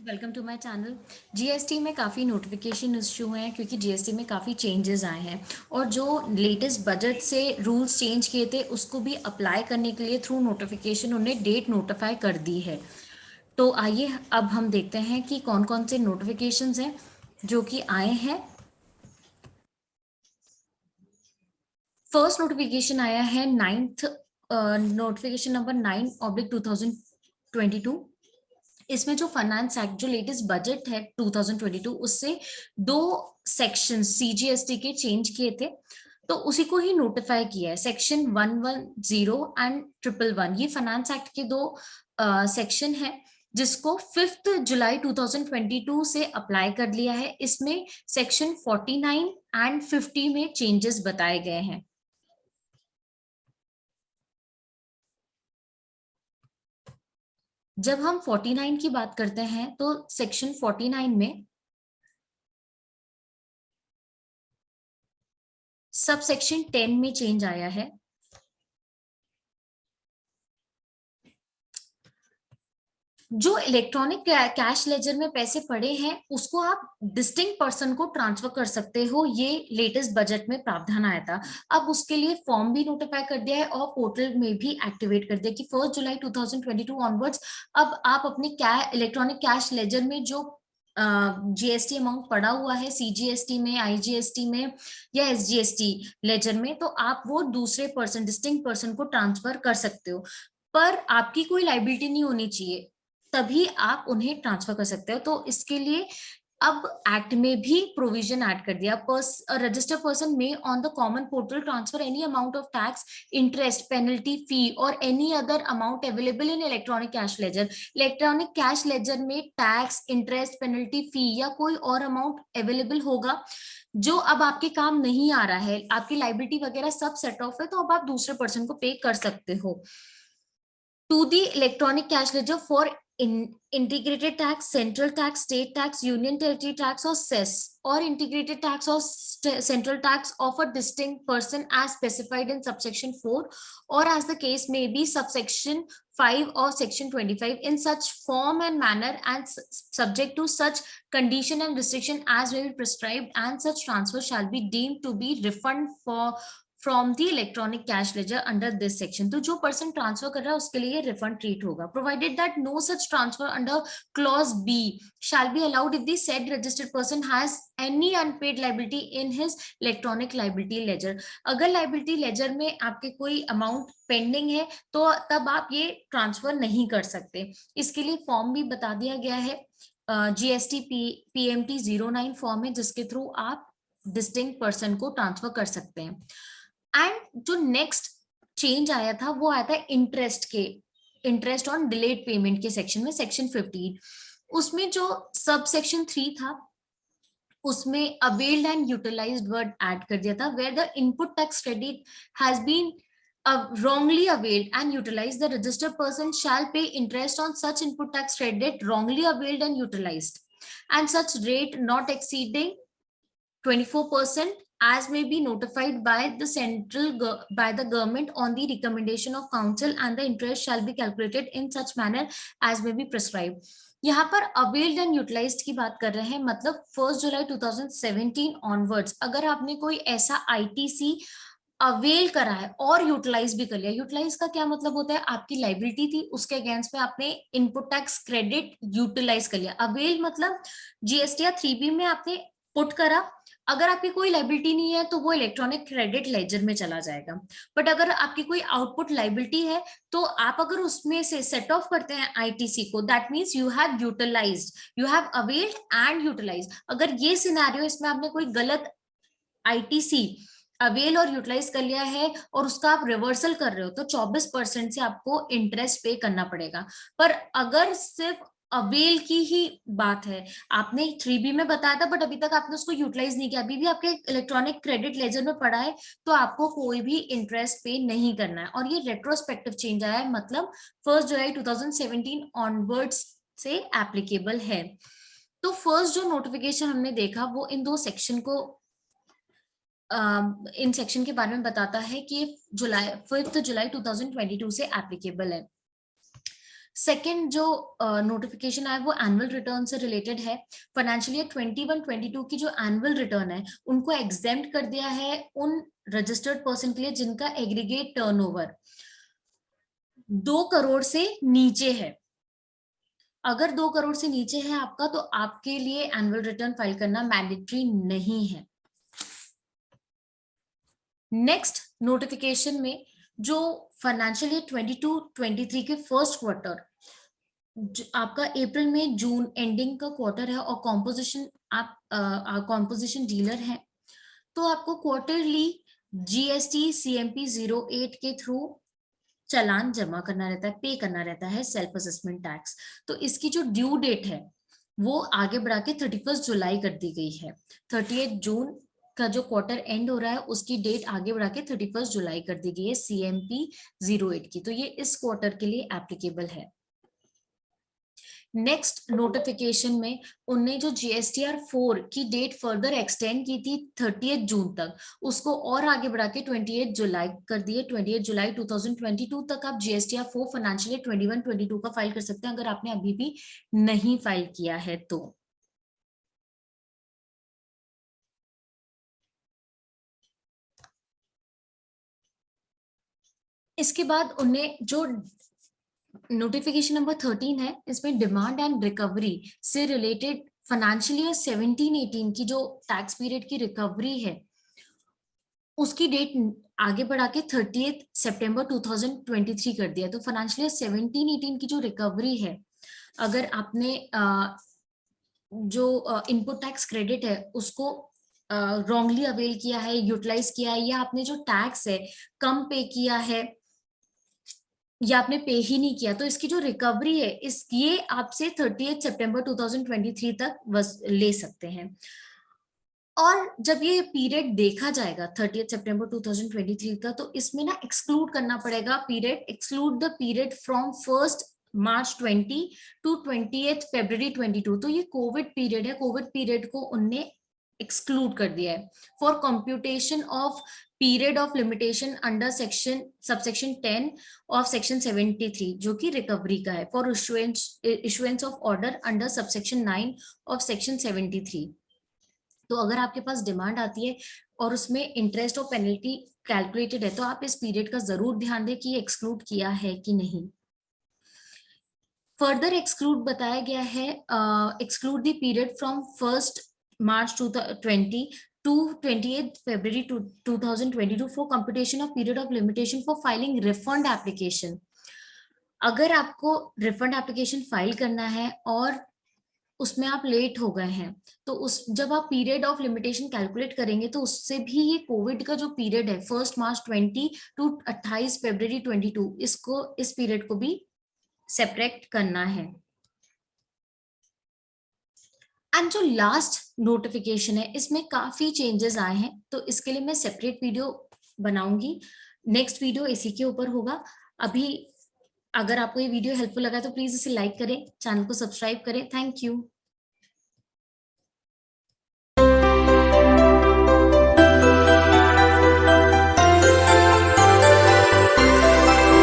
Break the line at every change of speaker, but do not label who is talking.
Welcome to my channel. GST में काफ़ी notification issue हैं क्योंकि जीएसटी में काफ़ी चेंजेस आए हैं और जो लेटेस्ट बजट से रूल्स चेंज किए थे उसको भी अप्लाई करने के लिए थ्रू नोटिफिकेशन उन्हें डेट नोटिफाई कर दी है। तो आइए अब हम देखते हैं कि कौन कौन से नोटिफिकेशंस हैं जो कि आए हैं। फर्स्ट नोटिफिकेशन आया है नाइन्थ, नोटिफिकेशन नंबर 9/2022। इसमें जो फाइनेंस एक्ट जो लेटेस्ट बजट है 2022 उससे दो सेक्शन सीजीएसटी के चेंज किए थे, तो उसी को ही नोटिफाई किया है। सेक्शन 110 एंड 111 ये फाइनेंस एक्ट के दो सेक्शन है जिसको 5 जुलाई 2022 से अप्लाई कर लिया है। इसमें सेक्शन 49 एंड 50 में चेंजेस बताए गए हैं। जब हम 49 की बात करते हैं तो सेक्शन 49 में सब सेक्शन 10 में चेंज आया है। जो इलेक्ट्रॉनिक कैश लेजर में पैसे पड़े हैं उसको आप डिस्टिंक्ट पर्सन को ट्रांसफर कर सकते हो, ये लेटेस्ट बजट में प्रावधान आया था। अब उसके लिए फॉर्म भी नोटिफाई कर दिया है और पोर्टल में भी एक्टिवेट कर दिया कि 1 जुलाई 2022 ऑनवर्ड्स अब आप अपने इलेक्ट्रॉनिक कैश लेजर में जो जीएसटी अमाउंट पड़ा हुआ है सीजीएसटी में, आईजीएसटी में या एसजीएसटी लेजर में, तो आप वो दूसरे पर्सन डिस्टिंक्ट पर्सन को ट्रांसफर कर सकते हो, पर आपकी कोई लाइबिलिटी नहीं होनी चाहिए, तभी आप उन्हें ट्रांसफर कर सकते हो। तो इसके लिए अब एक्ट में भी प्रोविजन ऐड कर दिया। रजिस्टर्ड पर्सन में on the common portal transfer any amount of tax, interest, penalty, fee और any other amount available in electronic cash ledger. Electronic cash ledger में टैक्स, इंटरेस्ट, पेनल्टी, फी या कोई और amount available होगा जो अब आपके काम नहीं आ रहा है, आपकी लाइबिलिटी वगैरह सब सेट ऑफ है, तो अब आप दूसरे पर्सन को पे कर सकते हो। To the electronic cash ledger for integrated tax, central tax, state tax, union territory tax or cess, or integrated tax or central tax of a distinct person as specified in subsection 4 or as the case may be subsection 5 or section 25 in such form and manner and subject to such condition and restriction as may be prescribed, and such transfer shall be deemed to be refund for from the electronic cash ledger under this section. तो जो person transfer कर रहा है उसके लिए refund treat होगा, provided that no such transfer under clause B shall be allowed if the said registered person has any unpaid liability in his electronic liability ledger. अगर liability ledger में आपके कोई अमाउंट पेंडिंग है तो तब आप ये ट्रांसफर नहीं कर सकते। इसके लिए फॉर्म भी बता दिया गया है, जीएसटी पीएमटी 09 फॉर्म है जिसके थ्रू आप डिस्टिंक्ट पर्सन को ट्रांसफर कर सकते हैं। एंड जो नेक्स्ट चेंज आया था वो आया था इंटरेस्ट ऑन डिलेड पेमेंट के सेक्शन में, सेक्शन 15। उसमें जो सब सेक्शन 3 था उसमें availed and utilised word add कर दिया था, where the input tax credit has been wrongly availed and utilized, the registered person shall pay interest on such input tax credit wrongly availed and utilized, and such rate not exceeding 24% as may be notified by the government on the recommendation of council, and the interest shall be calculated in such manner as may be prescribed। यहाँ पर availed and utilised की बात कर रहे हैं, मतलब 1 जुलाई 2017 onwards अगर आपने कोई ऐसा आईटीसी अवेल करा है और यूटिलाइज भी कर लिया। यूटिलाइज का क्या मतलब होता है, आपकी लाइबिलिटी थी उसके अगेंस्ट में आपने इनपुट टैक्स क्रेडिट यूटिलाइज कर लिया। अवेल मतलब जीएसटी या 3B में आपने पुट करा, अगर आपकी कोई लाइबिलिटी नहीं है तो वो इलेक्ट्रॉनिक क्रेडिट लेजर में चला जाएगा। बट अगर आपकी कोई आउटपुट लाइबिलिटी है तो आप अगर उसमें से सेट ऑफ करते हैं आईटीसी को, that means you have utilised, you have availed and utilised. अगर ये सिनेरियो इसमें आपने कोई गलत आईटीसी अवेल और यूटिलाइज कर लिया है और उसका आप रिवर्सल कर रहे हो तो 24% से आपको इंटरेस्ट पे करना पड़ेगा। पर अगर सिर्फ अवेल की ही बात है, आपने 3B में बताया था बट अभी तक आपने उसको यूटिलाइज नहीं किया, अभी भी आपके इलेक्ट्रॉनिक क्रेडिट लेजर में पड़ा है, तो आपको कोई भी इंटरेस्ट पे नहीं करना है। और ये रेट्रोस्पेक्टिव चेंज आया है, मतलब 1 जुलाई 2017 ऑनवर्ड्स से एप्लीकेबल है। तो फर्स्ट जो नोटिफिकेशन हमने देखा वो इन दो सेक्शन को इन सेक्शन के बारे में बताता है कि 5 जुलाई 2022 से एप्लीकेबल है। सेकेंड जो नोटिफिकेशन आया वो एनुअल रिटर्न से रिलेटेड है। फाइनेंशियल ईयर 21-22 की जो एनुअल रिटर्न है उनको एग्जेम्प्ट कर दिया है उन रजिस्टर्ड पर्सन के लिए जिनका एग्रीगेट टर्नओवर 2 करोड़ से नीचे है। अगर 2 करोड़ से नीचे है आपका तो आपके लिए एनुअल रिटर्न फाइल करना मैंडेटरी नहीं है। नेक्स्ट नोटिफिकेशन में जो फाइनेंशियल ईयर 22-23 के फर्स्ट क्वार्टर आपका अप्रैल में जून एंडिंग का क्वार्टर है और कॉम्पोजिशन आप कॉम्पोजिशन डीलर है तो आपको क्वार्टरली जीएसटी सीएमपी 08 के थ्रू चालान जमा करना रहता है, पे करना रहता है सेल्फ असेसमेंट टैक्स। तो इसकी जो ड्यू डेट है वो आगे बढ़ा के 31 जुलाई कर दी गई है। 30 जून का जो क्वार्टर एंड हो रहा है उसकी डेट आगे बढ़ा के 31 जुलाई कर दी गई है सीएमपी 08 की। तो ये इस क्वार्टर के लिए एप्लीकेबल है। नेक्स्ट नोटिफिकेशन में उनने जो जीएसटीआर 4 की डेट फर्दर एक्सटेंड की थी 30 जून तक, उसको और आगे बढ़ा के 28 जुलाई कर दिए। 28 जुलाई 2022 तक आप जीएसटीआर 4 फाइनेंशियल 21-22 का फाइल कर सकते हैं अगर आपने अभी भी नहीं फाइल किया है तो। इसके बाद उन्हें जो नोटिफिकेशन नंबर 13 है इसमें डिमांड एंड रिकवरी से रिलेटेड फाइनेंशियल ईयर 17-18 की जो टैक्स पीरियड की रिकवरी है उसकी डेट आगे बढ़ा के 30 सितंबर 2023 कर दिया। तो फाइनेंशियल ईयर 17-18 की जो रिकवरी है अगर आपने जो इनपुट टैक्स क्रेडिट है उसको रॉन्गली अवेल किया है, यूटिलाइज किया है, या आपने जो टैक्स है कम पे किया है या आपने पे ही नहीं किया, तो इसकी जो रिकवरी है ये आपसे 30 सितंबर 2023 तक ले सकते हैं। और जब ये पीरियड देखा जाएगा 30 सितंबर 2023 का तो इसमें ना एक्सक्लूड करना पड़ेगा period, exclude the period from 1 March 20 to 28 February 22। तो ये कोविड पीरियड है, कोविड पीरियड को उनने एक्सक्लूड कर दिया है for computation of period of limitation under subsection 10 of section 73 जो कि रिकवरी का है, for issuance of order under subsection 9 of section 73। तो अगर आपके पास डिमांड आती है और उसमें इंटरेस्ट और पेनल्टी कैलकुलेटेड है तो आप इस पीरियड का जरूर ध्यान दें कि एक्सक्लूड किया है कि नहीं। फर्दर एक्सक्लूड बताया गया है, exclude the period from 1 March 2020 to 28 February 2022 for computation of period of limitation for filing refund application। अगर आपको रिफंड एप्लीकेशन फाइल करना है और उसमें आप लेट हो गए हैं तो उस जब आप पीरियड ऑफ लिमिटेशन कैलकुलेट करेंगे तो उससे भी ये कोविड का जो पीरियड है 1 मार्च 20 टू 28 फरवरी 22 इसको इस पीरियड को भी सेपरेट करना है। एंड जो लास्ट नोटिफिकेशन है इसमें काफी चेंजेस आए हैं तो इसके लिए मैं सेपरेट वीडियो बनाऊंगी, नेक्स्ट वीडियो इसी के ऊपर होगा। अभी अगर आपको ये वीडियो हेल्पफुल लगा तो प्लीज इसे लाइक करें, चैनल को सब्सक्राइब करें। Thank you.